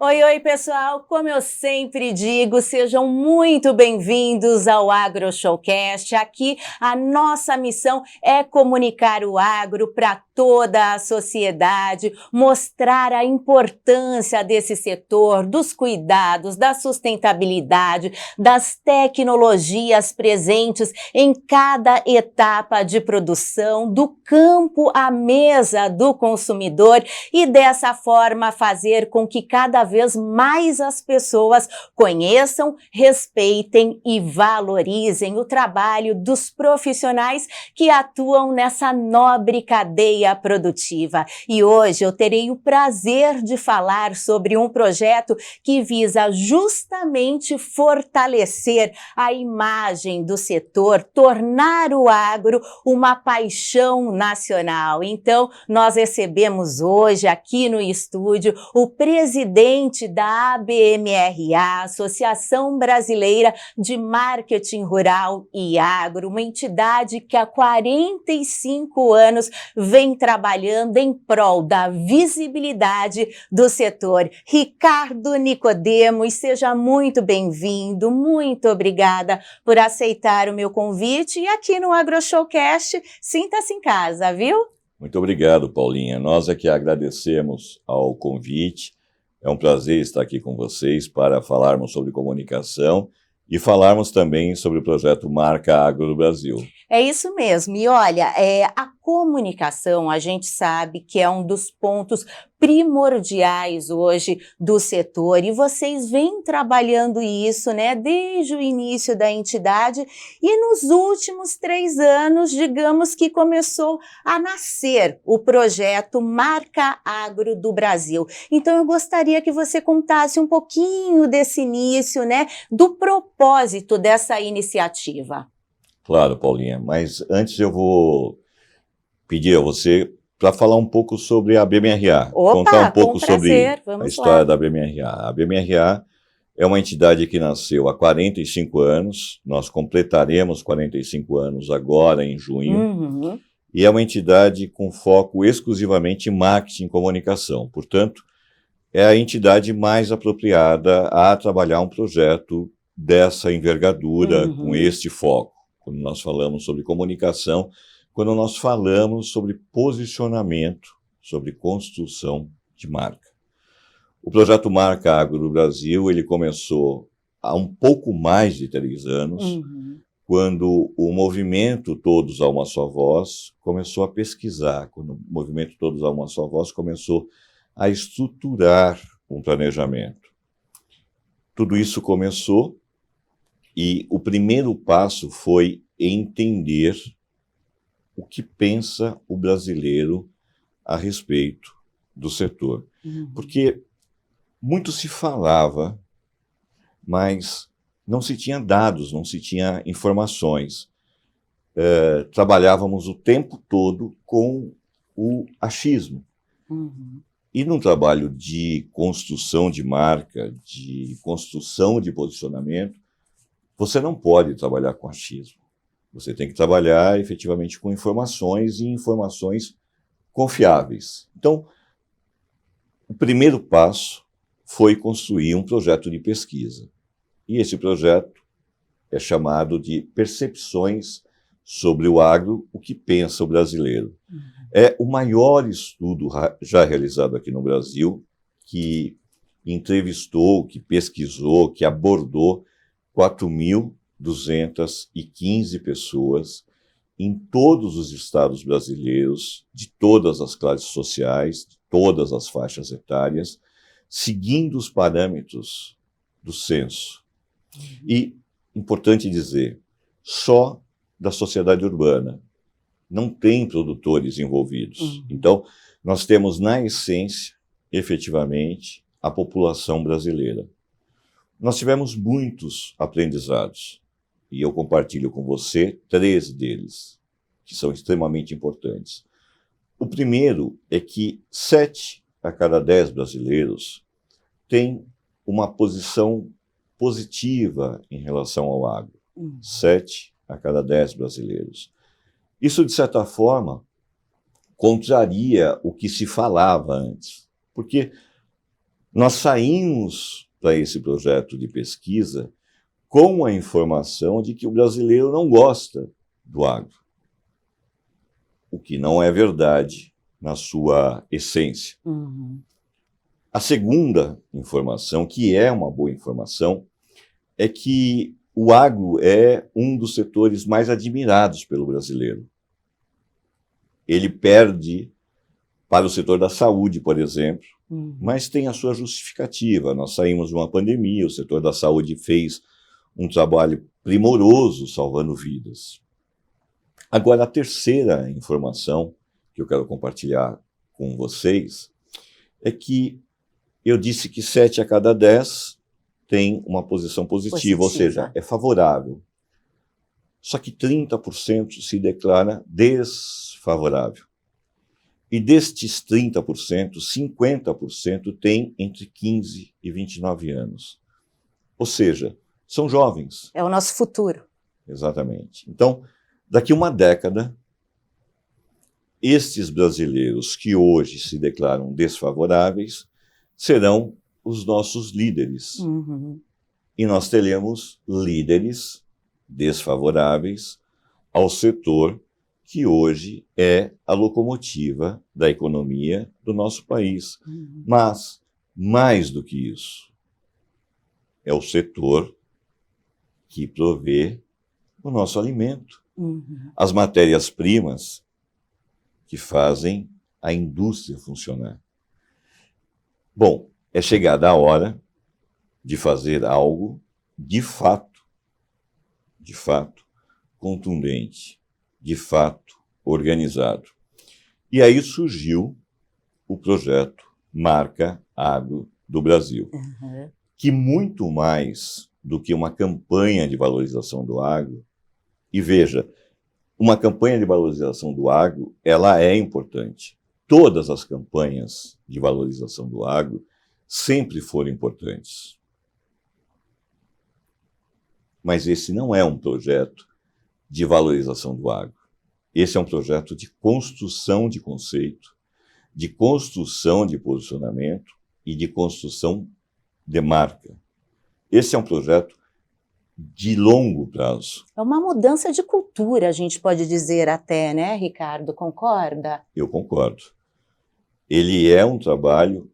Oi, oi, pessoal! Como eu sempre digo, sejam muito bem-vindos ao Agro Showcast. Aqui a nossa missão é comunicar o agro para toda a sociedade, mostrar a importância desse setor, dos cuidados, da sustentabilidade, das tecnologias presentes em cada etapa de produção, do campo à mesa do consumidor e dessa forma fazer com que cada vez mais as pessoas conheçam, respeitem e valorizem o trabalho dos profissionais que atuam nessa nobre cadeia produtiva. E hoje eu terei o prazer de falar sobre um projeto que visa justamente fortalecer a imagem do setor, tornar o agro uma paixão nacional. Então, nós recebemos hoje aqui no estúdio o presidente da ABMRA, Associação Brasileira de Marketing Rural e Agro, uma entidade que há 45 anos vem trabalhando em prol da visibilidade do setor. Ricardo Nicodemos, seja muito bem-vindo, muito obrigada por aceitar o meu convite e aqui no AgroShowcast, sinta-se em casa, viu? Muito obrigado, Paulinha. Nós é que agradecemos ao convite. É um prazer estar aqui com vocês para falarmos sobre comunicação e falarmos também sobre o projeto Marca Agro do Brasil. É isso mesmo. E olha, a comunicação, a gente sabe que é um dos pontos primordiais hoje do setor e vocês vêm trabalhando isso, né, desde o início da entidade e nos últimos 3 anos, digamos que começou a nascer o projeto Marca Agro do Brasil. Então eu gostaria que você contasse um pouquinho desse início, né, do propósito dessa iniciativa. Claro, Paulinha, mas antes eu vou pedir a você para falar um pouco sobre a ABMRA, contar um pouco sobre a história da ABMRA. A ABMRA é uma entidade que nasceu há 45 anos, nós completaremos 45 anos agora em junho, e é uma entidade com foco exclusivamente em marketing e comunicação. Portanto, é a entidade mais apropriada a trabalhar um projeto dessa envergadura, com este foco. Quando nós falamos sobre comunicação, quando nós falamos sobre posicionamento, sobre construção de marca. O projeto Marca Agro do Brasil, ele começou há um pouco mais de 3 anos, quando o movimento Todos a Uma Só Voz começou a pesquisar, quando o movimento Todos a Uma Só Voz começou a estruturar um planejamento. Tudo isso começou e o primeiro passo foi entender o que pensa o brasileiro a respeito do setor. Porque muito se falava, mas não se tinha dados, não se tinha informações. Trabalhávamos o tempo todo com o achismo. E num trabalho de construção de marca, de construção de posicionamento, você não pode trabalhar com achismo. Você tem que trabalhar efetivamente com informações e informações confiáveis. Então, o primeiro passo foi construir um projeto de pesquisa. E esse projeto é chamado de Percepções sobre o Agro, o que pensa o brasileiro. É o maior estudo já realizado aqui no Brasil, que entrevistou, que pesquisou, que abordou 4.215 pessoas em todos os estados brasileiros, de todas as classes sociais, de todas as faixas etárias, seguindo os parâmetros do censo. E, importante dizer, só da sociedade urbana, não tem produtores envolvidos. Então, nós temos na essência, efetivamente, a população brasileira. Nós tivemos muitos aprendizados, e eu compartilho com você 3 deles, que são extremamente importantes. O primeiro é que 7 a cada 10 brasileiros têm uma posição positiva em relação ao agro. 7 a cada 10 brasileiros. Isso, de certa forma, contraria o que se falava antes, porque Nós saímos para esse projeto de pesquisa com a informação de que o brasileiro não gosta do agro, o que não é verdade na sua essência. Uhum. A segunda informação, que é uma boa informação, é que o agro é um dos setores mais admirados pelo brasileiro. Ele perde para o setor da saúde, por exemplo, mas tem a sua justificativa. Nós saímos de uma pandemia, o setor da saúde fez um trabalho primoroso salvando vidas. Agora, a terceira informação que eu quero compartilhar com vocês é que eu disse que 7 a cada 10 tem uma posição positiva, ou seja, é favorável. Só que 30% se declara desfavorável. E destes 30%, 50% tem entre 15 e 29 anos. Ou seja, são jovens. É o nosso futuro. Exatamente. Então, daqui uma década, estes brasileiros que hoje se declaram desfavoráveis serão os nossos líderes. Uhum. E nós teremos líderes desfavoráveis ao setor que hoje é a locomotiva da economia do nosso país. Uhum. Mas, mais do que isso, é o setor que provê o nosso alimento. Uhum. As matérias-primas que fazem a indústria funcionar. Bom, é chegada a hora de fazer algo de fato contundente, de fato organizado. E aí surgiu o projeto Marca Agro do Brasil, que muito mais do que uma campanha de valorização do agro, e veja, uma campanha de valorização do agro, ela é importante. Todas as campanhas de valorização do agro sempre foram importantes. Mas esse não é um projeto de valorização do agro. Esse é um projeto de construção de conceito, de construção de posicionamento e de construção de marca. Esse é um projeto de longo prazo. É uma mudança de cultura, a gente pode dizer até, né, Ricardo? Concorda? Eu concordo. Ele é um trabalho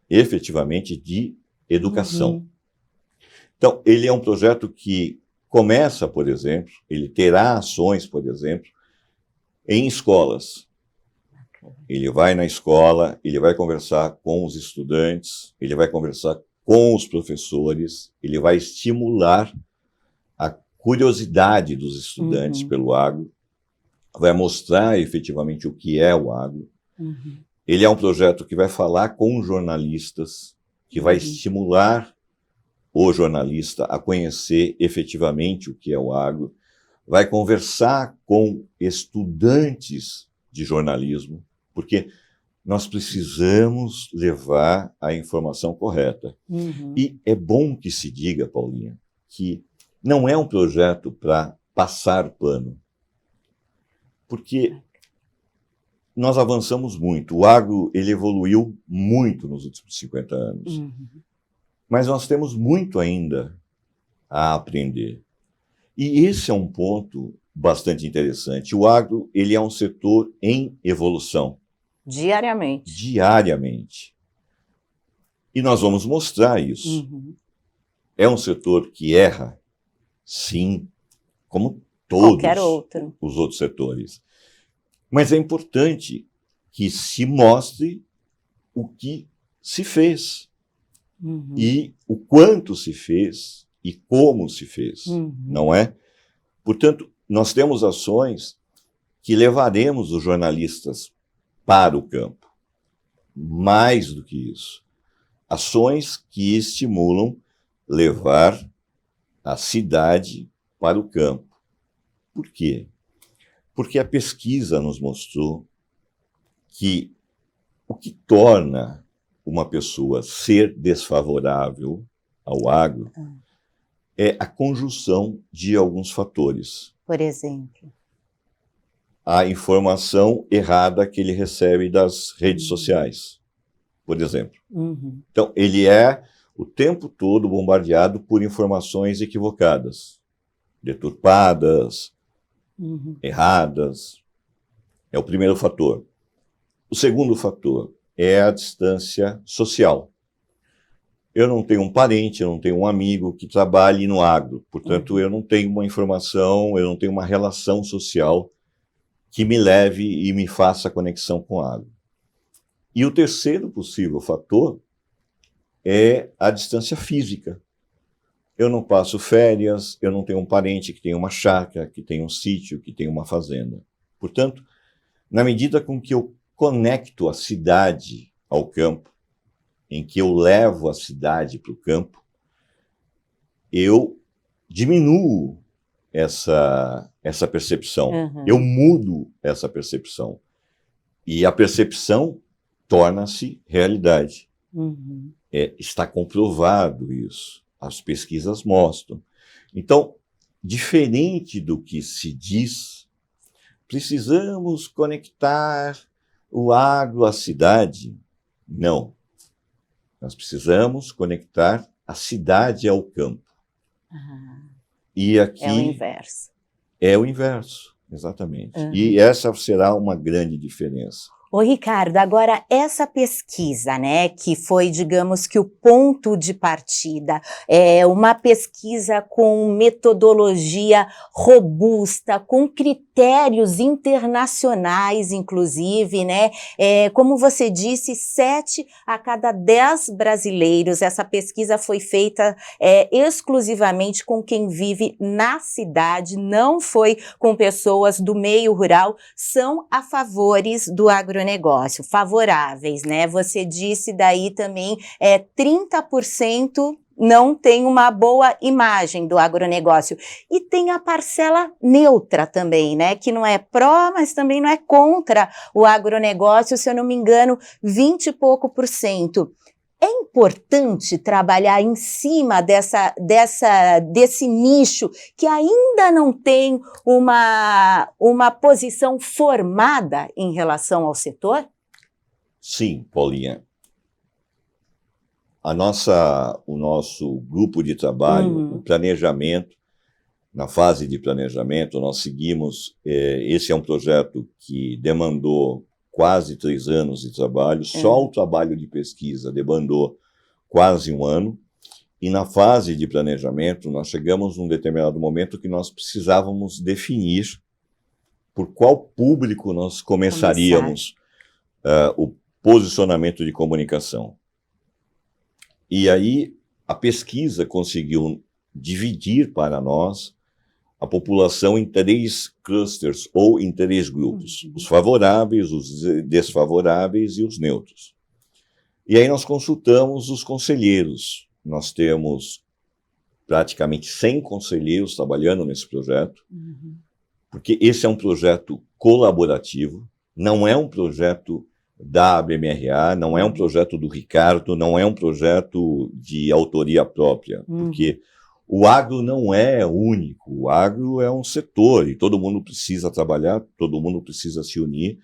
efetivamente de educação. Uhum. Então, ele é um projeto que começa, por exemplo, ele terá ações, por exemplo, em escolas. Ele vai na escola, ele vai conversar com os estudantes, ele vai conversar com os professores, ele vai estimular a curiosidade dos estudantes pelo agro, vai mostrar efetivamente o que é o agro. Ele é um projeto que vai falar com jornalistas, que vai estimular o jornalista a conhecer efetivamente o que é o agro, vai conversar com estudantes de jornalismo, porque nós precisamos levar a informação correta. E é bom que se diga, Paulinha, que não é um projeto para passar pano, porque nós avançamos muito. O agro ele evoluiu muito nos últimos 50 anos, mas nós temos muito ainda a aprender. E esse é um ponto bastante interessante. O agro ele é um setor em evolução. Diariamente. Diariamente. E nós vamos mostrar isso. É um setor que erra, sim, como todos os outros setores. Mas é importante que se mostre o que se fez. E o quanto se fez e como se fez, não é? Portanto, nós temos ações que levaremos os jornalistas para o campo. Mais do que isso, ações que estimulam levar a cidade para o campo. Por quê? Porque a pesquisa nos mostrou que o que torna uma pessoa ser desfavorável ao agro é a conjunção de alguns fatores. Por exemplo? A informação errada que ele recebe das redes sociais, por exemplo. Então, ele é o tempo todo bombardeado por informações equivocadas, deturpadas, erradas. É o primeiro fator. O segundo fator é a distância social. Eu não tenho um parente, eu não tenho um amigo que trabalhe no agro. Portanto, eu não tenho uma informação, eu não tenho uma relação social que me leve e me faça conexão com o agro. E o terceiro possível fator é a distância física. Eu não passo férias, eu não tenho um parente que tenha uma chácara, que tenha um sítio, que tenha uma fazenda. Portanto, na medida com que eu conecto a cidade ao campo, em que eu levo a cidade para o campo, eu diminuo essa percepção. Eu mudo essa percepção. E a percepção torna-se realidade. Está comprovado isso. As pesquisas mostram. Então, diferente do que se diz, precisamos conectar o agro à cidade. Não. Nós precisamos conectar a cidade ao campo. E aqui é o inverso. É o inverso, exatamente. E essa será uma grande diferença. Ô Ricardo, agora essa pesquisa, né, que foi, digamos que o ponto de partida, é uma pesquisa com metodologia robusta, com critérios internacionais, inclusive, né, como você disse, 7 a cada 10 brasileiros, essa pesquisa foi feita exclusivamente com quem vive na cidade, não foi com pessoas do meio rural, são a favores do agronegócio, favoráveis, né? Você disse daí também 30% não tem uma boa imagem do agronegócio. E tem a parcela neutra também, né? Que não é pró, mas também não é contra o agronegócio, se eu não me engano, 20 e pouco %. É importante trabalhar em cima desse nicho que ainda não tem uma posição formada em relação ao setor? Sim, Paulinha. O nosso grupo de trabalho, o planejamento, na fase de planejamento, nós seguimos, esse é um projeto que demandou quase 3 anos de trabalho, só o trabalho de pesquisa demandou quase 1 ano, e na fase de planejamento nós chegamos num determinado momento que nós precisávamos definir por qual público nós começaríamos o posicionamento de comunicação. E aí a pesquisa conseguiu dividir para nós a população em 3 clusters ou em 3 grupos, os favoráveis, os desfavoráveis e os neutros. E aí nós consultamos os conselheiros. Nós temos praticamente 100 conselheiros trabalhando nesse projeto, porque esse é um projeto colaborativo, não é um projeto da ABMRA, não é um projeto do Ricardo, não é um projeto de autoria própria, porque o agro não é único, o agro é um setor e todo mundo precisa trabalhar, todo mundo precisa se unir.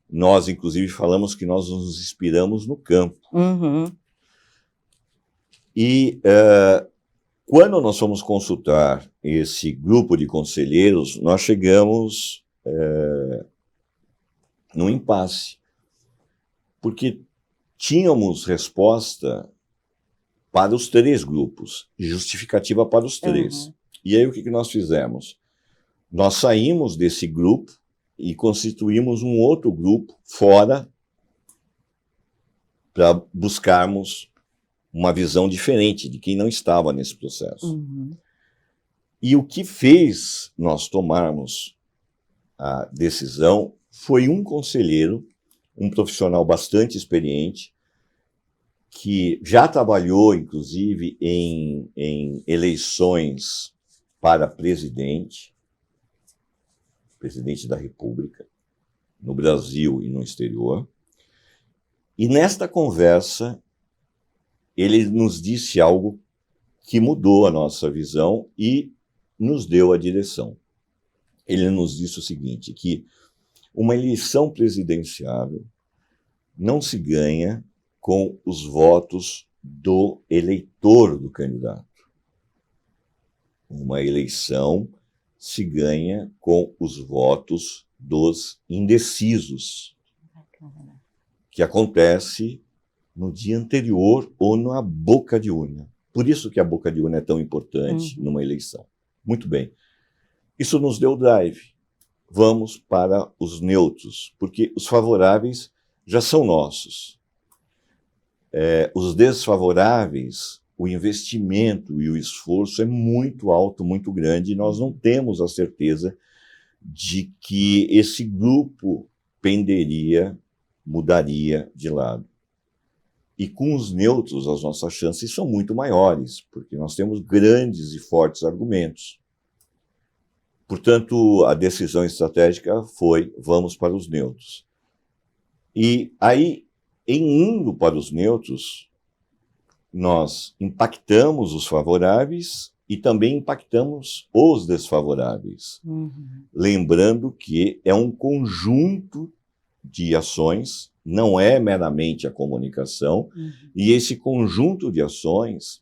Nós, inclusive, falamos que nós nos inspiramos no campo. E quando nós fomos consultar esse grupo de conselheiros, nós chegamos num impasse, porque tínhamos resposta para os 3 grupos, justificativa para os 3. E aí o que nós fizemos? Nós saímos desse grupo e constituímos um outro grupo fora para buscarmos uma visão diferente de quem não estava nesse processo. E o que fez nós tomarmos a decisão foi um conselheiro, um profissional bastante experiente, que já trabalhou, inclusive, em eleições para presidente da República, no Brasil e no exterior. E nesta conversa, ele nos disse algo que mudou a nossa visão e nos deu a direção. Ele nos disse o seguinte, que uma eleição presidenciável não se ganha com os votos do eleitor do candidato. Uma eleição se ganha com os votos dos indecisos, que acontece no dia anterior ou na boca de urna. Por isso que a boca de urna é tão importante numa eleição. Muito bem. Isso nos deu drive. Vamos para os neutros, porque os favoráveis já são nossos. Os desfavoráveis, o investimento e o esforço é muito alto, muito grande, e nós não temos a certeza de que esse grupo penderia, mudaria de lado. E com os neutros, as nossas chances são muito maiores, porque nós temos grandes e fortes argumentos. Portanto, a decisão estratégica foi: vamos para os neutros. E aí, em indo para os neutros, nós impactamos os favoráveis e também impactamos os desfavoráveis. Lembrando que é um conjunto de ações, não é meramente a comunicação, e esse conjunto de ações,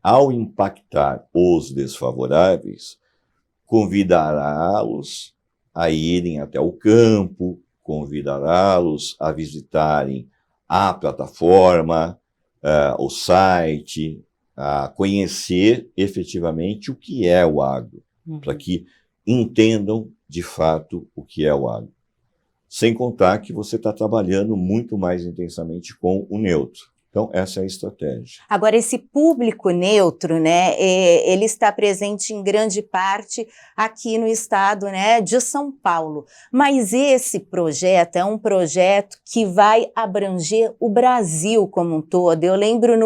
ao impactar os desfavoráveis, convidará-los a irem até o campo, convidará-los a visitarem a plataforma, o site, a conhecer efetivamente o que é o agro, para que entendam de fato o que é o agro. Sem contar que você está trabalhando muito mais intensamente com o neutro. Então, essa é a estratégia. Agora, esse público neutro, né, ele está presente em grande parte aqui no estado, né, de São Paulo. Mas esse projeto é um projeto que vai abranger o Brasil como um todo. Eu lembro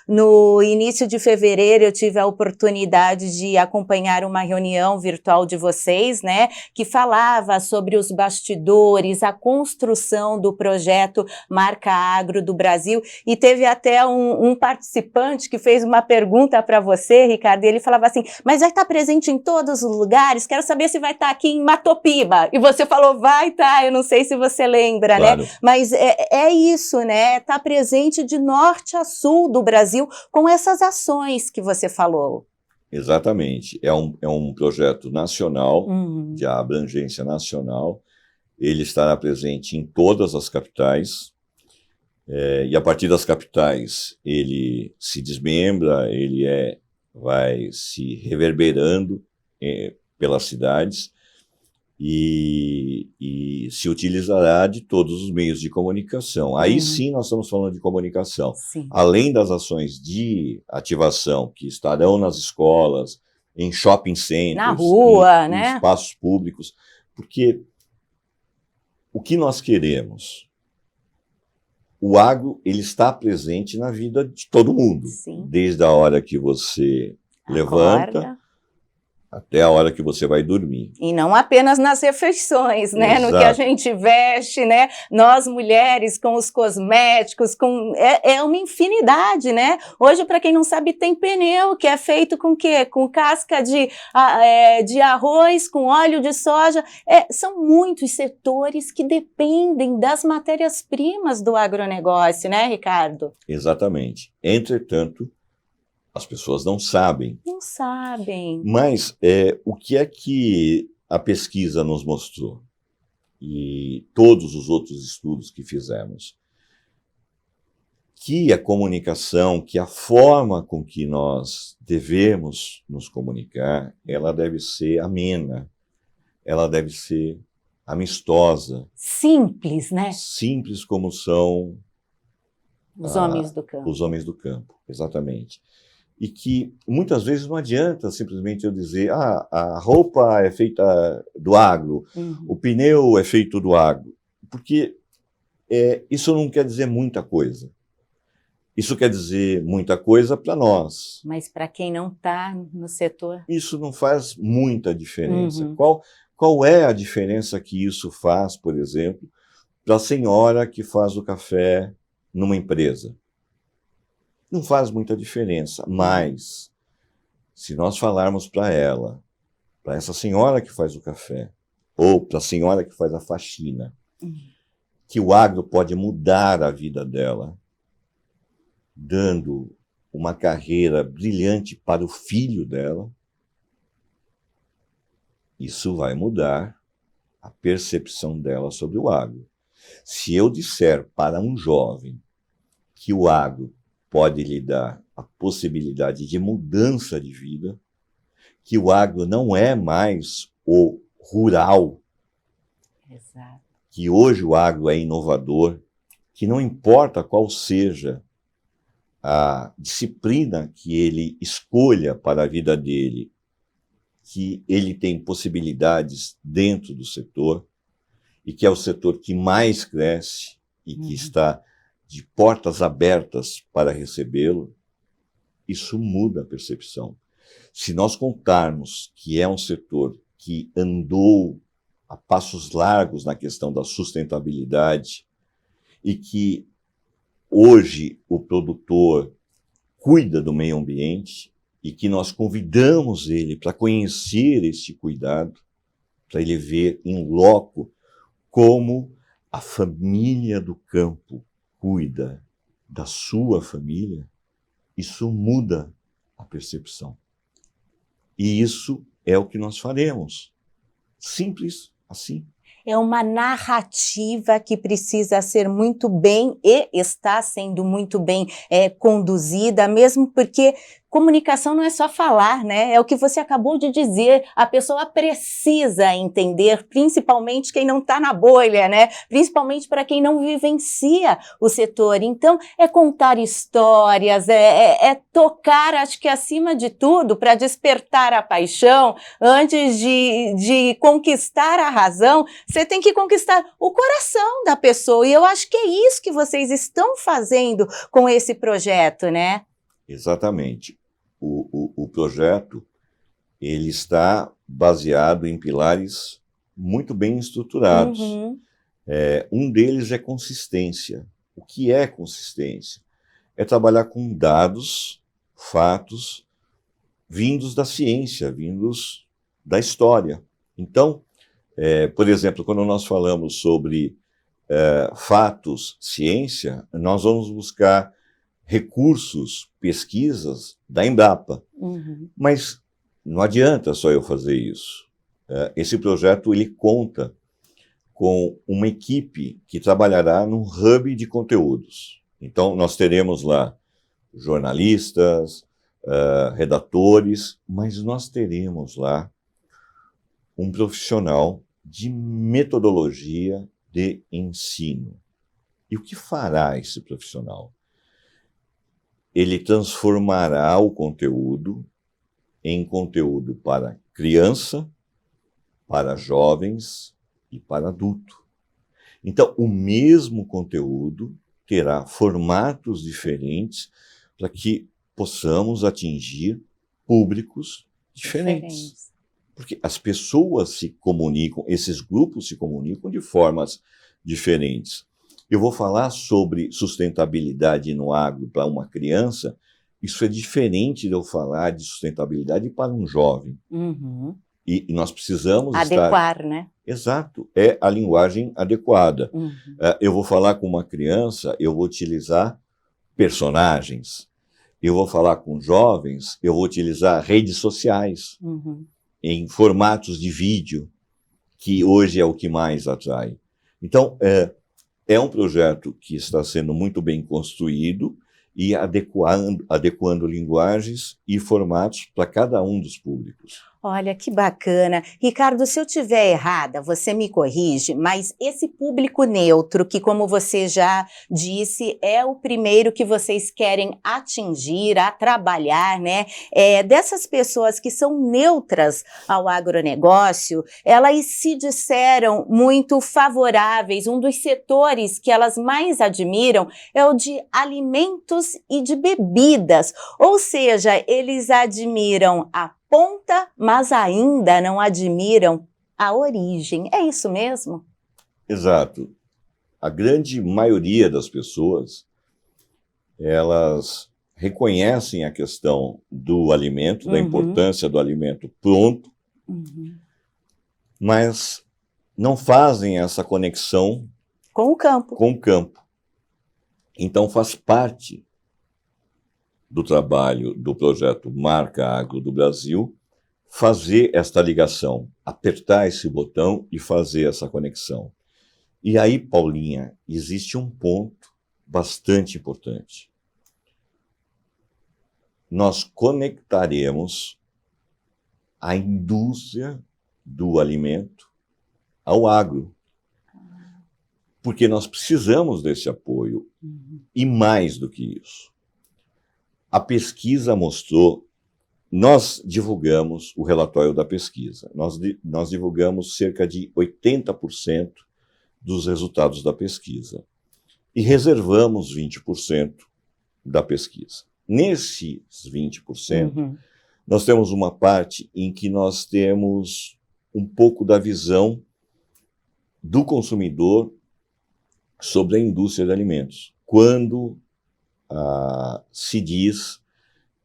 no início de fevereiro, eu tive a oportunidade de acompanhar uma reunião virtual de vocês, né, que falava sobre os bastidores, a construção do projeto Marca Agro do Brasil, e teve até um participante que fez uma pergunta para você, Ricardo, e ele falava assim: mas vai estar presente em todos os lugares? Quero saber se vai estar aqui em Matopiba. E você falou: vai estar, eu não sei se você lembra, claro, né? Mas é isso, né? Está presente de norte a sul do Brasil com essas ações que você falou. Exatamente. É um projeto nacional, de abrangência nacional. Ele estará presente em todas as capitais. E a partir das capitais ele se desmembra, ele vai se reverberando pelas cidades e se utilizará de todos os meios de comunicação. Aí sim nós estamos falando de comunicação. Sim. Além das ações de ativação que estarão nas escolas, em shopping centers, na rua, né? Em espaços públicos, porque o que nós queremos? O agro, ele está presente na vida de todo mundo. Sim. Desde a hora que você levanta até a hora que você vai dormir. E não apenas nas refeições, né? Exato. No que a gente veste, né? Nós mulheres com os cosméticos, é uma infinidade, né? Hoje, para quem não sabe, tem pneu que é feito com o quê? Com casca de arroz, com óleo de soja. São muitos setores que dependem das matérias-primas do agronegócio, né, Ricardo? Exatamente. Entretanto, as pessoas não sabem. Não sabem. Mas o que é que a pesquisa nos mostrou? E todos os outros estudos que fizemos? Que a comunicação, que a forma com que nós devemos nos comunicar, ela deve ser amena, ela deve ser amistosa. Simples, né? Simples como são os homens do campo. Os homens do campo, exatamente. E que muitas vezes não adianta simplesmente eu dizer: a roupa é feita do agro, o pneu é feito do agro, porque isso não quer dizer muita coisa. Isso quer dizer muita coisa para nós. Mas para quem não está no setor? Isso não faz muita diferença. Qual é a diferença que isso faz, por exemplo, para a senhora que faz o café numa empresa? Não faz muita diferença, mas se nós falarmos para ela, para essa senhora que faz o café, ou para a senhora que faz a faxina, que o agro pode mudar a vida dela, dando uma carreira brilhante para o filho dela, isso vai mudar a percepção dela sobre o agro. Se eu disser para um jovem que o agro pode lhe dar a possibilidade de mudança de vida, que o agro não é mais o rural, exato, que hoje o agro é inovador, que não importa qual seja a disciplina que ele escolha para a vida dele, que ele tem possibilidades dentro do setor, e que é o setor que mais cresce e que está de portas abertas para recebê-lo, isso muda a percepção. Se nós contarmos que é um setor que andou a passos largos na questão da sustentabilidade e que hoje o produtor cuida do meio ambiente e que nós convidamos ele para conhecer esse cuidado, para ele ver em loco como a família do campo cuida da sua família, isso muda a percepção. E isso é o que nós faremos. Simples assim. É uma narrativa que precisa ser muito bem e está sendo muito bem conduzida, mesmo porque comunicação não é só falar, né? É o que você acabou de dizer, a pessoa precisa entender, principalmente quem não está na bolha, né? Principalmente para quem não vivencia o setor. Então, é contar histórias, é tocar, acho que acima de tudo, para despertar a paixão, antes de conquistar a razão, você tem que conquistar o coração da pessoa, e eu acho que é isso que vocês estão fazendo com esse projeto, né? Exatamente. O projeto, ele está baseado em pilares muito bem estruturados. Um deles é consistência. O que é consistência? É trabalhar com dados, fatos, vindos da ciência, vindos da história. Então, por exemplo, quando nós falamos sobre fatos, ciência, nós vamos buscar recursos, pesquisas da Embrapa. Mas não adianta só eu fazer isso. Esse projeto ele conta com uma equipe que trabalhará num hub de conteúdos. Então, nós teremos lá jornalistas, redatores, mas nós teremos lá um profissional de metodologia de ensino. E o que fará esse profissional? Ele transformará o conteúdo em conteúdo para criança, para jovens e para adulto. Então, o mesmo conteúdo terá formatos diferentes para que possamos atingir públicos diferentes. Porque as pessoas se comunicam, esses grupos se comunicam de formas diferentes. Eu vou falar sobre sustentabilidade no agro para uma criança, isso é diferente de eu falar de sustentabilidade para um jovem. E nós precisamos adequar, né? Exato, é a linguagem adequada. Eu vou falar com uma criança, eu vou utilizar personagens. Eu vou falar com jovens, eu vou utilizar redes sociais, em formatos de vídeo, que hoje é o que mais atrai. Então, é um projeto que está sendo muito bem construído e adequando linguagens e formatos para cada um dos públicos. Olha, que bacana. Ricardo, se eu estiver errada, você me corrige, mas esse público neutro, que como você já disse, é o primeiro que vocês querem atingir, a trabalhar, né? Dessas pessoas que são neutras ao agronegócio, elas se disseram muito favoráveis. Um dos setores que elas mais admiram é o de alimentos e de bebidas. Ou seja, eles admiram a ponta, mas ainda não admiram a origem. É isso mesmo? Exato. A grande maioria das pessoas, elas reconhecem a questão do alimento, da importância do alimento pronto, mas não fazem essa conexão com o campo. Com o campo. Então faz parte do trabalho do projeto Marca Agro do Brasil, fazer esta ligação, apertar esse botão e fazer essa conexão. E aí, Paulinha, existe um ponto bastante importante. Nós conectaremos a indústria do alimento ao agro, porque nós precisamos desse apoio, e mais do que isso. A pesquisa mostrou, nós divulgamos o relatório da pesquisa, nós divulgamos cerca de 80% dos resultados da pesquisa e reservamos 20% da pesquisa. Nesses 20%, nós temos uma parte em que nós temos um pouco da visão do consumidor sobre a indústria de alimentos. Quando se diz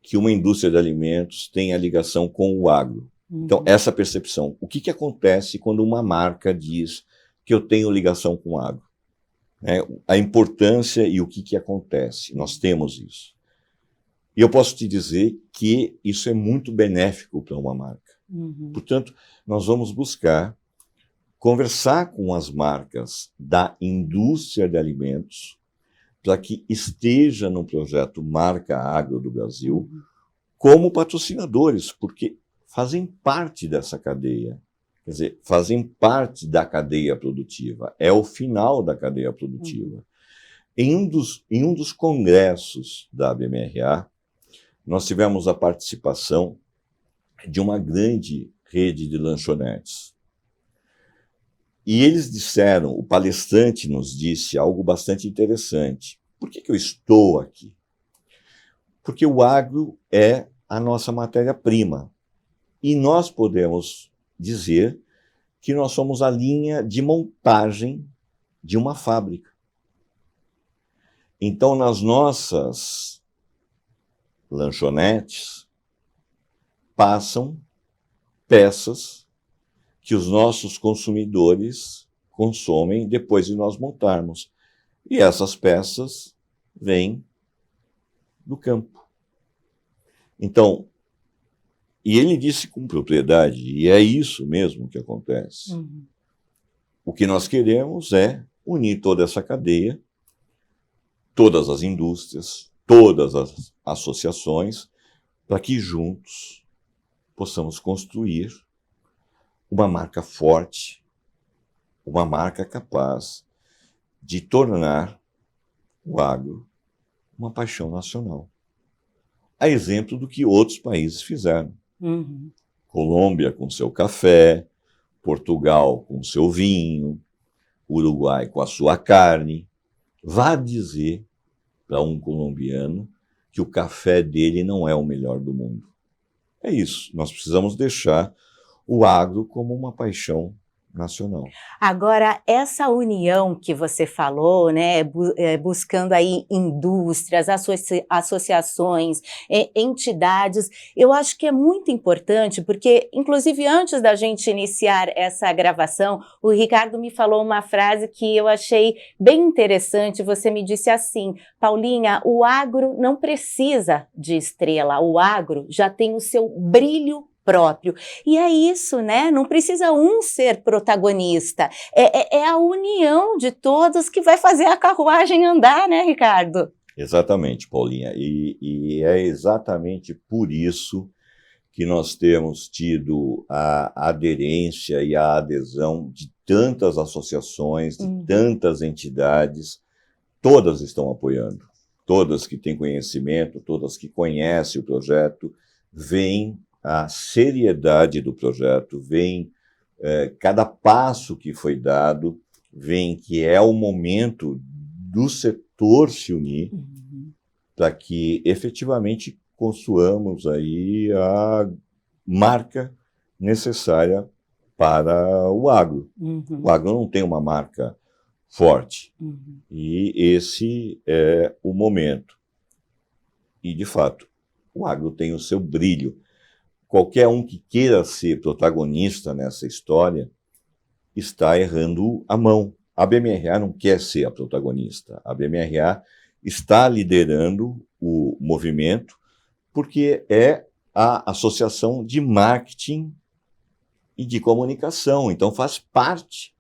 que uma indústria de alimentos tem a ligação com o agro. Então, essa percepção. O que acontece quando uma marca diz que eu tenho ligação com o agro? A importância e o que acontece. Nós temos isso. E eu posso te dizer que isso é muito benéfico para uma marca. Portanto, nós vamos buscar conversar com as marcas da indústria de alimentos para que esteja no projeto Marca Agro do Brasil como patrocinadores, porque fazem parte dessa cadeia. Quer dizer, fazem parte da cadeia produtiva. É o final da cadeia produtiva. Em um dos congressos da ABMRA, nós tivemos a participação de uma grande rede de lanchonetes. E eles disseram, o palestrante nos disse algo bastante interessante. Por que eu estou aqui? Porque o agro é a nossa matéria-prima. E nós podemos dizer que nós somos a linha de montagem de uma fábrica. Então, nas nossas lanchonetes, passam peças que os nossos consumidores consomem depois de nós montarmos. E essas peças vêm do campo. Então, e ele disse com propriedade, e é isso mesmo que acontece. O que nós queremos é unir toda essa cadeia, todas as indústrias, todas as associações, para que juntos possamos construir uma marca forte, uma marca capaz de tornar o agro uma paixão nacional. A exemplo do que outros países fizeram. Colômbia com seu café, Portugal com seu vinho, Uruguai com a sua carne. Vá dizer para um colombiano que o café dele não é o melhor do mundo. É isso, nós precisamos deixar o agro como uma paixão nacional. Agora, essa união que você falou, né, buscando aí indústrias, associações, entidades, eu acho que é muito importante, porque, inclusive, antes da gente iniciar essa gravação, o Ricardo me falou uma frase que eu achei bem interessante. Você me disse assim: Paulinha, o agro não precisa de estrela, o agro já tem o seu brilho próprio. E é isso, né? Não precisa um ser protagonista. É a união de todos que vai fazer a carruagem andar, né, Ricardo? Exatamente, Paulinha. E é exatamente por isso que nós temos tido a aderência e a adesão de tantas associações, de tantas entidades. Todas estão apoiando. Todas que têm conhecimento, todas que conhecem o projeto, veem a seriedade do projeto, vem cada passo que foi dado, vem que é o momento do setor se unir para que efetivamente construamos aí a marca necessária para o agro. O agro não tem uma marca forte e esse é o momento. E, de fato, o agro tem o seu brilho. Qualquer um que queira ser protagonista nessa história está errando a mão. A ABMRA não quer ser a protagonista. A ABMRA está liderando o movimento, porque é a associação de marketing e de comunicação, então faz parte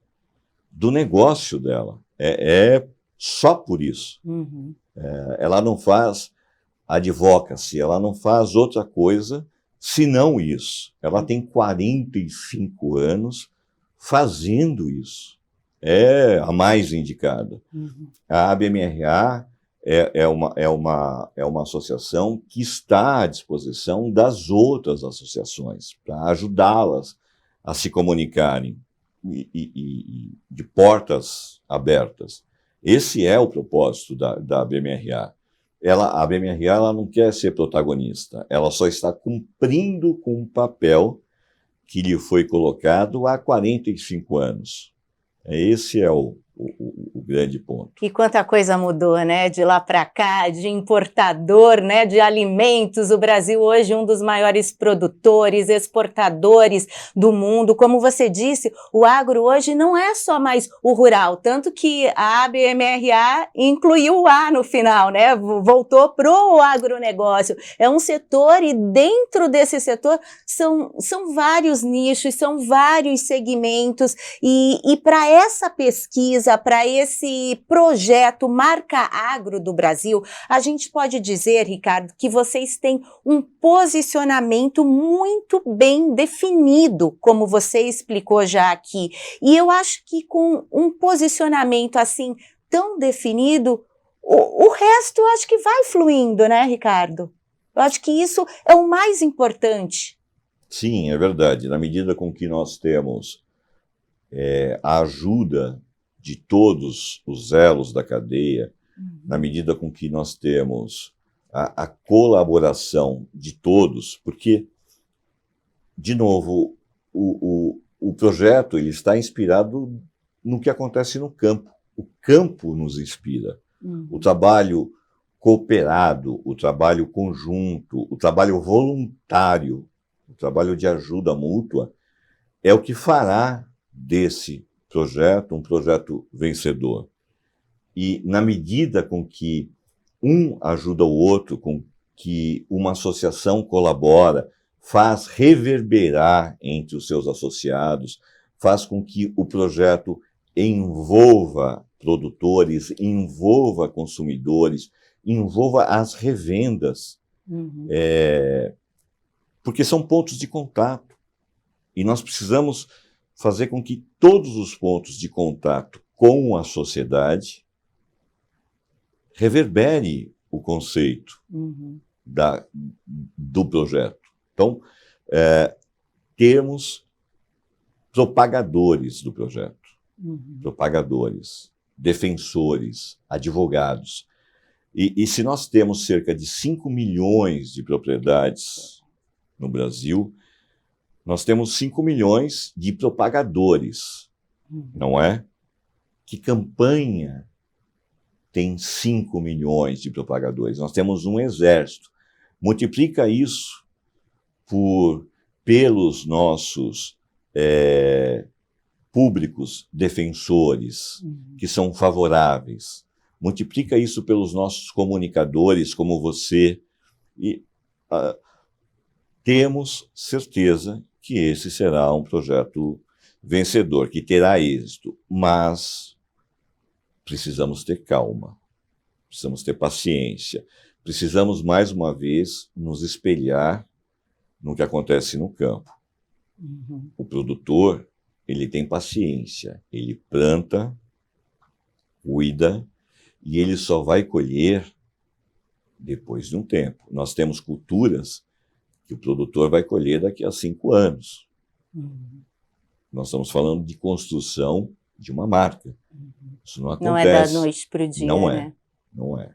do negócio dela. É só por isso. Uhum. Ela não faz advocacy, ela não faz outra coisa senão isso. Ela tem 45 anos fazendo isso. É a mais indicada. Uhum. A ABMRA é uma associação que está à disposição das outras associações para ajudá-las a se comunicarem e de portas abertas. Esse é o propósito da ABMRA. A ABMRA ela não quer ser protagonista, ela só está cumprindo com um papel que lhe foi colocado há 45 anos. Esse é o grande ponto. E quanta coisa mudou, né? De lá para cá, de importador, né? De alimentos. O Brasil hoje é um dos maiores produtores, exportadores do mundo. Como você disse, o agro hoje não é só mais o rural, tanto que a ABMRA incluiu o A no final, né? Voltou para o agronegócio. É um setor e dentro desse setor são vários nichos, são vários segmentos e para essa pesquisa, para esse projeto Marca Agro do Brasil, a gente pode dizer, Ricardo, que vocês têm um posicionamento muito bem definido, como você explicou já aqui. E eu acho que com um posicionamento assim tão definido, o resto eu acho que vai fluindo, né, Ricardo? Eu acho que isso é o mais importante. Sim, é verdade. Na medida com que nós temos a ajuda de todos os elos da cadeia, na medida com que nós temos a colaboração de todos, porque, de novo, o projeto ele está inspirado no que acontece no campo. O campo nos inspira. O trabalho cooperado, o trabalho conjunto, o trabalho voluntário, o trabalho de ajuda mútua, é o que fará desse projeto um projeto vencedor. E na medida com que um ajuda o outro, com que uma associação colabora, faz reverberar entre os seus associados, faz com que o projeto envolva produtores, envolva consumidores, envolva as revendas, porque são pontos de contato. E nós precisamos fazer com que todos os pontos de contato com a sociedade reverbere o conceito do projeto. Então, termos propagadores do projeto, propagadores, defensores, advogados. E se nós temos cerca de 5 milhões de propriedades no Brasil, nós temos 5 milhões de propagadores, não é? Que campanha tem 5 milhões de propagadores? Nós temos um exército. Multiplica isso pelos nossos públicos defensores, que são favoráveis. Multiplica isso pelos nossos comunicadores, como você. E temos certeza que esse será um projeto vencedor, que terá êxito, mas precisamos ter calma, precisamos ter paciência, precisamos, mais uma vez, nos espelhar no que acontece no campo. O produtor, ele tem paciência, ele planta, cuida, e ele só vai colher depois de um tempo. Nós temos culturas que o produtor vai colher daqui a 5 anos. Nós estamos falando de construção de uma marca. Isso não acontece. Não é da noite para o dia, não né? Não é.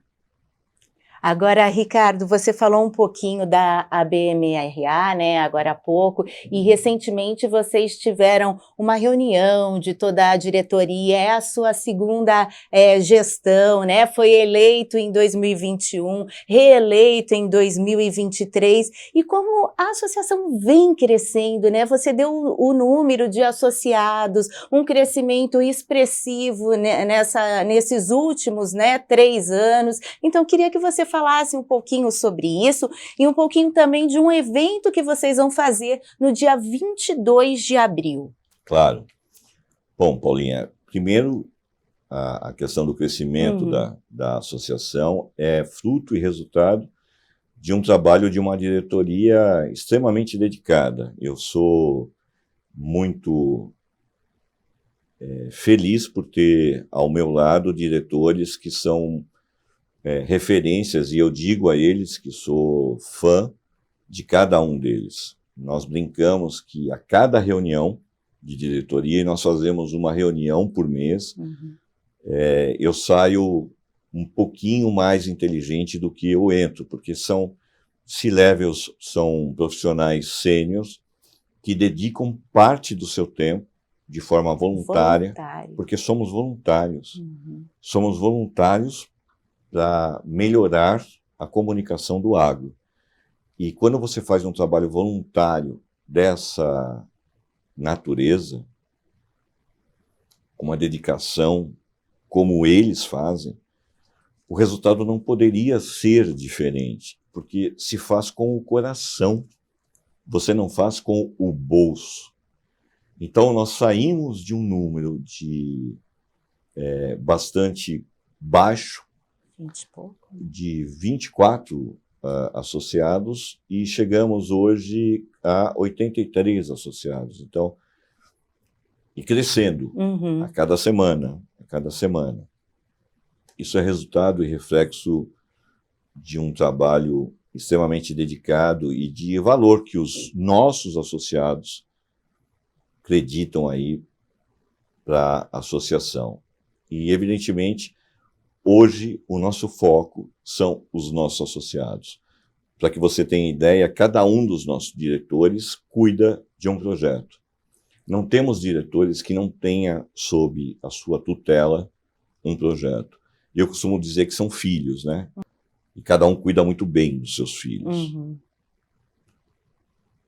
Agora, Ricardo, você falou um pouquinho da ABMRA, né, agora há pouco, e recentemente vocês tiveram uma reunião de toda a diretoria, é a sua segunda gestão, né, foi eleito em 2021, reeleito em 2023, e como a associação vem crescendo, né, você deu o número de associados, um crescimento expressivo, né, nesses últimos, né, 3 anos, então queria que você falasse um pouquinho sobre isso e um pouquinho também de um evento que vocês vão fazer no dia 22 de abril. Claro. Bom, Paulinha, primeiro, a questão do crescimento da associação é fruto e resultado de um trabalho de uma diretoria extremamente dedicada. Eu sou muito feliz por ter ao meu lado diretores que são referências, e eu digo a eles que sou fã de cada um deles. Nós brincamos que a cada reunião de diretoria, e nós fazemos uma reunião por mês, eu saio um pouquinho mais inteligente do que eu entro, porque são C-levels, são profissionais sêniors que dedicam parte do seu tempo de forma voluntária, porque somos voluntários. Somos voluntários para melhorar a comunicação do agro. E quando você faz um trabalho voluntário dessa natureza, com uma dedicação como eles fazem, o resultado não poderia ser diferente, porque se faz com o coração, você não faz com o bolso. Então, nós saímos de um número bastante baixo, 20 e pouco, de 24 associados, e chegamos hoje a 83 associados. Então, e crescendo a cada semana, Isso é resultado e reflexo de um trabalho extremamente dedicado e de valor que os nossos associados acreditam aí para a associação. E, evidentemente, hoje o nosso foco são os nossos associados. Para que você tenha ideia, cada um dos nossos diretores cuida de um projeto. Não temos diretores que não tenha sob a sua tutela um projeto. E eu costumo dizer que são filhos, né? E cada um cuida muito bem dos seus filhos.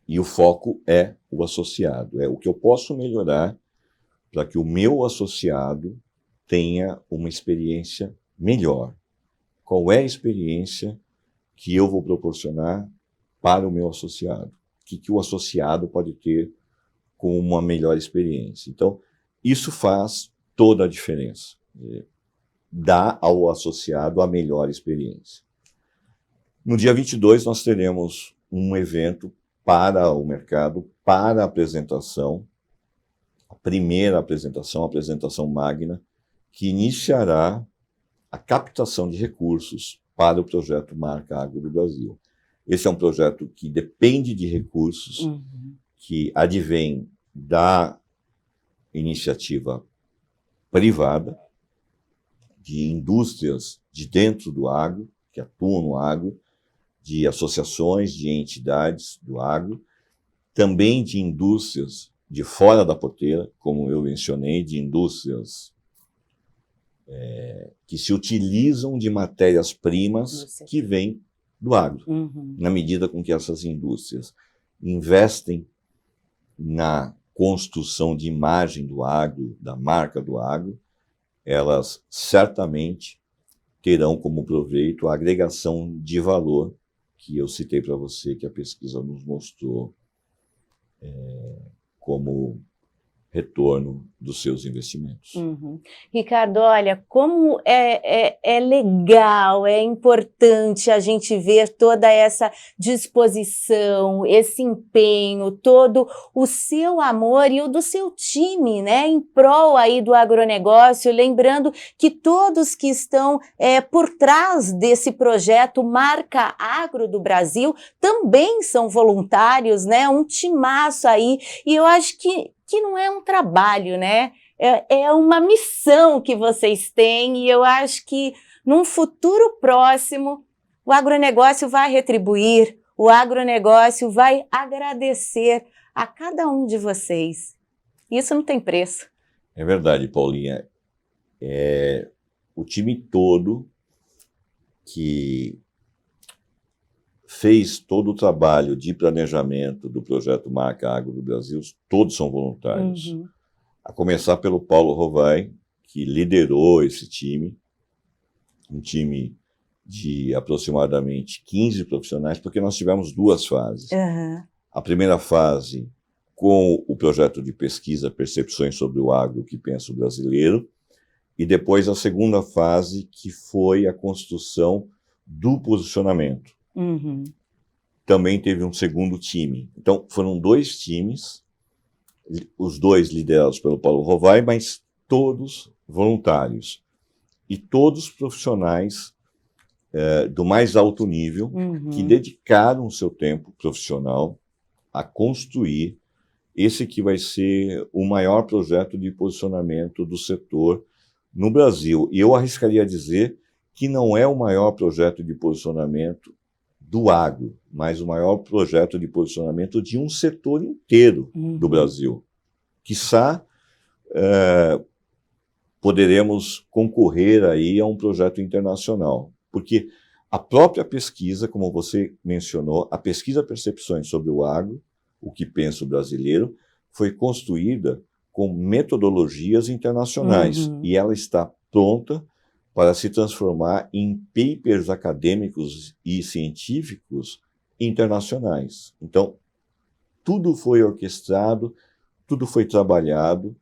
E o foco é o associado. É o que eu posso melhorar para que o meu associado tenha uma experiência melhor. Qual é a experiência que eu vou proporcionar para o meu associado? O que o associado pode ter com uma melhor experiência? Então, isso faz toda a diferença. Dá ao associado a melhor experiência. No dia 22, nós teremos um evento para o mercado, para a apresentação, a primeira apresentação, a apresentação magna, que iniciará a captação de recursos para o projeto Marca Agro do Brasil. Esse é um projeto que depende de recursos que advêm da iniciativa privada, de indústrias de dentro do agro, que atuam no agro, de associações, de entidades do agro, também de indústrias de fora da porteira, como eu mencionei, de indústrias que se utilizam de matérias-primas que vêm do agro, na medida com que essas indústrias investem na construção de imagem do agro, da marca do agro, elas certamente terão como proveito a agregação de valor que eu citei para você, que a pesquisa nos mostrou como retorno dos seus investimentos. Ricardo, olha, como é legal, é importante a gente ver toda essa disposição, esse empenho, todo o seu amor e o do seu time, né, em prol aí do agronegócio, lembrando que todos que estão por trás desse projeto Marca Agro do Brasil também são voluntários, né, um timaço aí, e eu acho que não é um trabalho, né? É uma missão que vocês têm, e eu acho que num futuro próximo o agronegócio vai retribuir, o agronegócio vai agradecer a cada um de vocês. Isso não tem preço. É verdade, Paulinha. O time todo que fez todo o trabalho de planejamento do projeto Marca Agro do Brasil, todos são voluntários. A começar pelo Paulo Rovai, que liderou esse time, um time de aproximadamente 15 profissionais, porque nós tivemos duas fases. A primeira fase com o projeto de pesquisa Percepções sobre o Agro que pensa o brasileiro, e depois a segunda fase, que foi a construção do posicionamento. Também teve um segundo time. Então, foram 2 times, os 2 liderados pelo Paulo Rovai, mas todos voluntários. E todos profissionais do mais alto nível, que dedicaram o seu tempo profissional a construir esse que vai ser o maior projeto de posicionamento do setor no Brasil. E eu arriscaria dizer que não é o maior projeto de posicionamento do agro, mas o maior projeto de posicionamento de um setor inteiro do Brasil. Quiçá poderemos concorrer aí a um projeto internacional, porque a própria pesquisa, como você mencionou, a pesquisa Percepções sobre o Agro, o que pensa o brasileiro, foi construída com metodologias internacionais, e ela está pronta para se transformar em papers acadêmicos e científicos internacionais. Então, tudo foi orquestrado, tudo foi trabalhado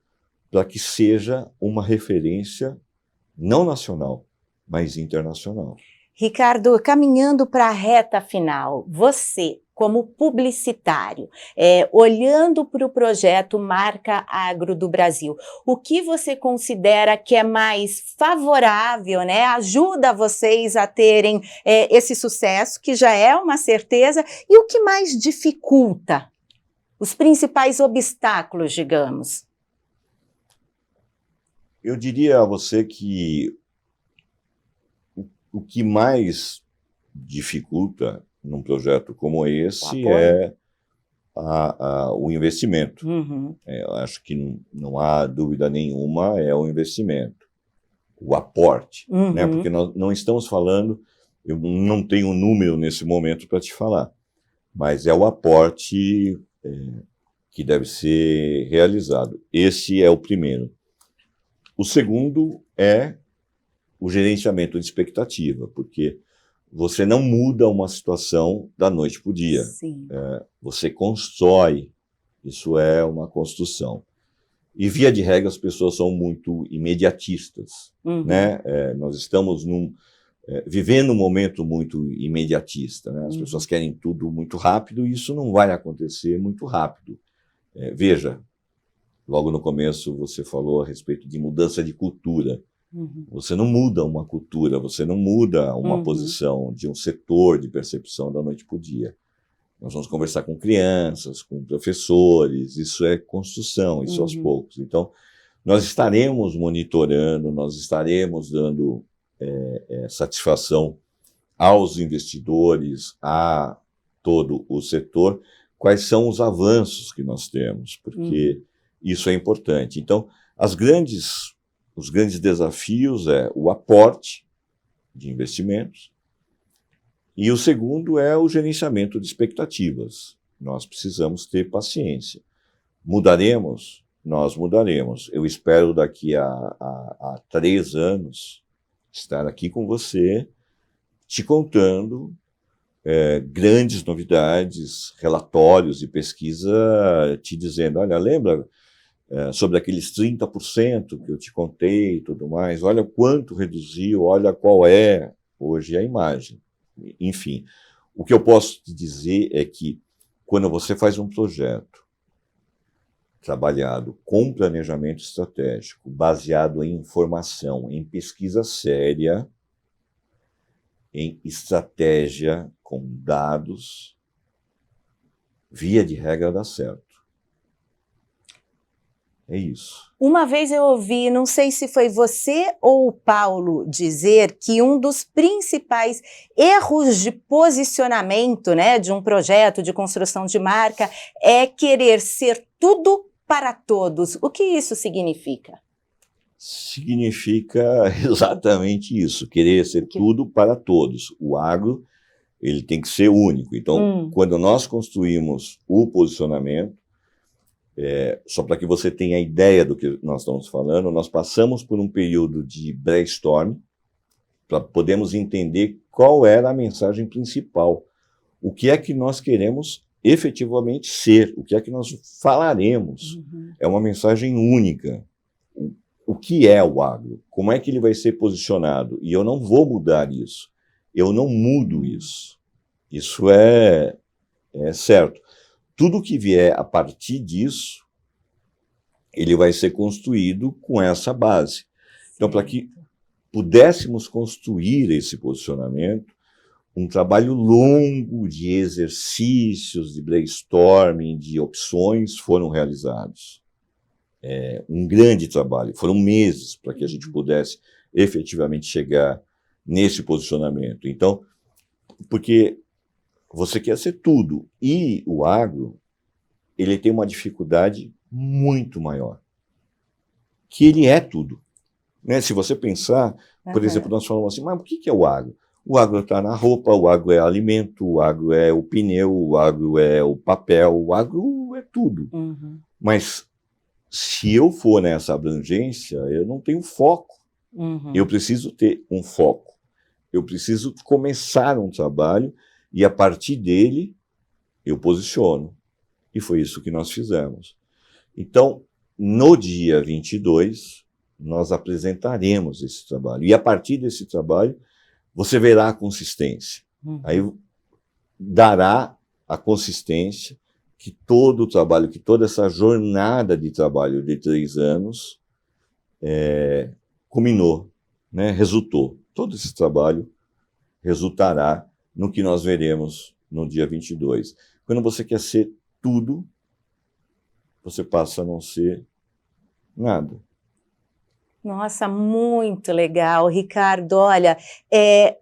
para que seja uma referência não nacional, mas internacional. Ricardo, caminhando para a reta final, você, como publicitário, olhando para o projeto Marca Agro do Brasil, o que você considera que é mais favorável, né? Ajuda vocês a terem esse sucesso, que já é uma certeza, e o que mais dificulta? Os principais obstáculos, digamos. Eu diria a você que o que mais dificulta num projeto como esse é o investimento. Eu acho que não há dúvida nenhuma, é o investimento, o aporte, né? Porque nós não estamos falando, eu não tenho um número nesse momento para te falar, mas é o aporte que deve ser realizado. Esse é o primeiro. O segundo é o gerenciamento de expectativa, porque você não muda uma situação da noite para o dia. Você constrói, isso é uma construção. E, via de regra, as pessoas são muito imediatistas. Né? Nós estamos vivendo um momento muito imediatista. Né? As pessoas querem tudo muito rápido e isso não vai acontecer muito rápido. Veja, logo no começo você falou a respeito de mudança de cultura. Você não muda uma cultura, você não muda uma posição de um setor de percepção da noite para o dia. Nós vamos conversar com crianças, com professores, isso é construção, isso aos poucos. Então, nós estaremos monitorando, nós estaremos dando satisfação aos investidores, a todo o setor, quais são os avanços que nós temos, porque isso é importante. Então, os grandes desafios é o aporte de investimentos e o segundo é o gerenciamento de expectativas. Nós precisamos ter paciência. Mudaremos? Nós mudaremos. Eu espero daqui a 3 anos estar aqui com você, te contando grandes novidades, relatórios de pesquisa, te dizendo, olha, lembra sobre aqueles 30% que eu te contei e tudo mais, olha quanto reduziu, olha qual é hoje a imagem. Enfim, o que eu posso te dizer é que quando você faz um projeto trabalhado com planejamento estratégico, baseado em informação, em pesquisa séria, em estratégia com dados, via de regra dá certo. É isso. Uma vez eu ouvi, não sei se foi você ou o Paulo, dizer que um dos principais erros de posicionamento, né, de um projeto de construção de marca é querer ser tudo para todos. O que isso significa? Significa exatamente isso, querer ser tudo para todos. O agro, ele tem que ser único. Então, quando nós construímos o posicionamento, só para que você tenha ideia do que nós estamos falando, nós passamos por um período de brainstorm para podermos entender qual era a mensagem principal. O que é que nós queremos efetivamente ser? O que é que nós falaremos? Uhum. É uma mensagem única. O que é o agro? Como é que ele vai ser posicionado? E eu não vou mudar isso. Eu não mudo isso. Isso é certo. Tudo que vier a partir disso, ele vai ser construído com essa base. Então, para que pudéssemos construir esse posicionamento, um trabalho longo de exercícios, de brainstorming, de opções foram realizados. Um grande trabalho, foram meses para que a gente pudesse efetivamente chegar nesse posicionamento. Então, porque você quer ser tudo, e o agro, ele tem uma dificuldade muito maior, que ele é tudo. Né? Se você pensar, por exemplo, nós falamos assim, mas o que é o agro? O agro está na roupa, o agro é alimento, o agro é o pneu, o agro é o papel, o agro é tudo. Uhum. Mas se eu for nessa abrangência, eu não tenho foco. Uhum. Eu preciso ter um foco. Eu preciso começar um trabalho e, a partir dele, eu posiciono. E foi isso que nós fizemos. Então, no dia 22, nós apresentaremos esse trabalho. E, a partir desse trabalho, você verá a consistência. Uhum. Aí dará a consistência que todo o trabalho, que toda essa jornada de trabalho de 3 anos culminou, né? Resultou. Todo esse trabalho resultará no que nós veremos no dia 22. Quando você quer ser tudo, você passa a não ser nada. Nossa, muito legal, Ricardo. Olha,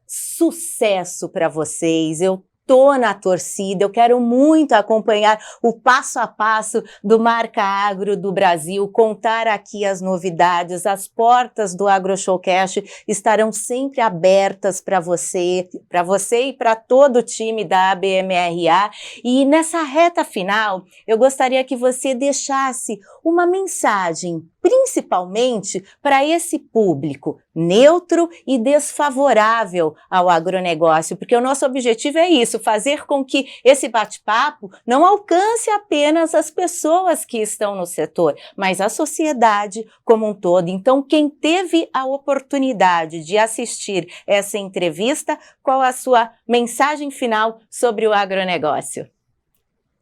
sucesso para vocês. Eu tô na torcida, eu quero muito acompanhar o passo a passo do Marca Agro do Brasil, contar aqui as novidades. As portas do Agro Showcast estarão sempre abertas para você e para todo o time da ABMRA. E nessa reta final, eu gostaria que você deixasse uma mensagem, principalmente para esse público neutro e desfavorável ao agronegócio, porque o nosso objetivo é isso, fazer com que esse bate-papo não alcance apenas as pessoas que estão no setor, mas a sociedade como um todo. Então, quem teve a oportunidade de assistir essa entrevista, qual a sua mensagem final sobre o agronegócio?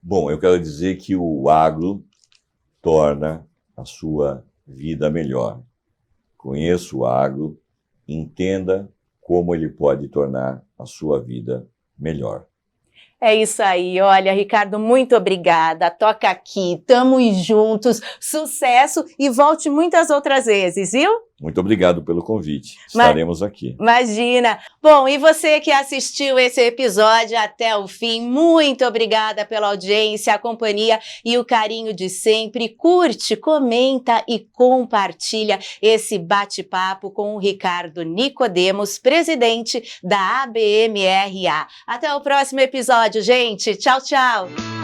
Bom, eu quero dizer que o agro torna a sua vida melhor. Conheça o agro, entenda como ele pode tornar a sua vida melhor. É isso aí, olha, Ricardo, muito obrigada, toca aqui, tamo juntos, sucesso e volte muitas outras vezes, viu? Muito obrigado pelo convite, estaremos aqui. Imagina! Bom, e você que assistiu esse episódio até o fim, muito obrigada pela audiência, a companhia e o carinho de sempre. Curte, comenta e compartilha esse bate-papo com o Ricardo Nicodemos, presidente da ABMRA. Até o próximo episódio, gente. Tchau, tchau!